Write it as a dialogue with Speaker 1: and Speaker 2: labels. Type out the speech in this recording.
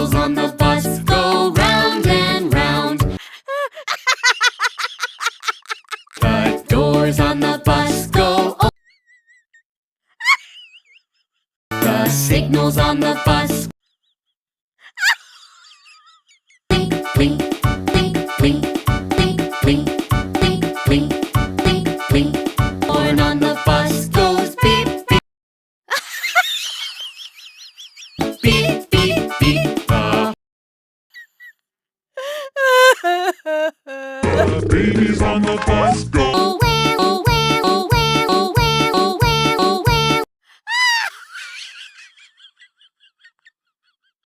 Speaker 1: wheels on the bus go round and round. The doors on the bus go open. The signals on the bus blink, blink, blink, blink, blink, blink, blink, blink, blink, blink. Horn on the bus goes beep, beep. Beep, beep, beep.
Speaker 2: The babies on the bus go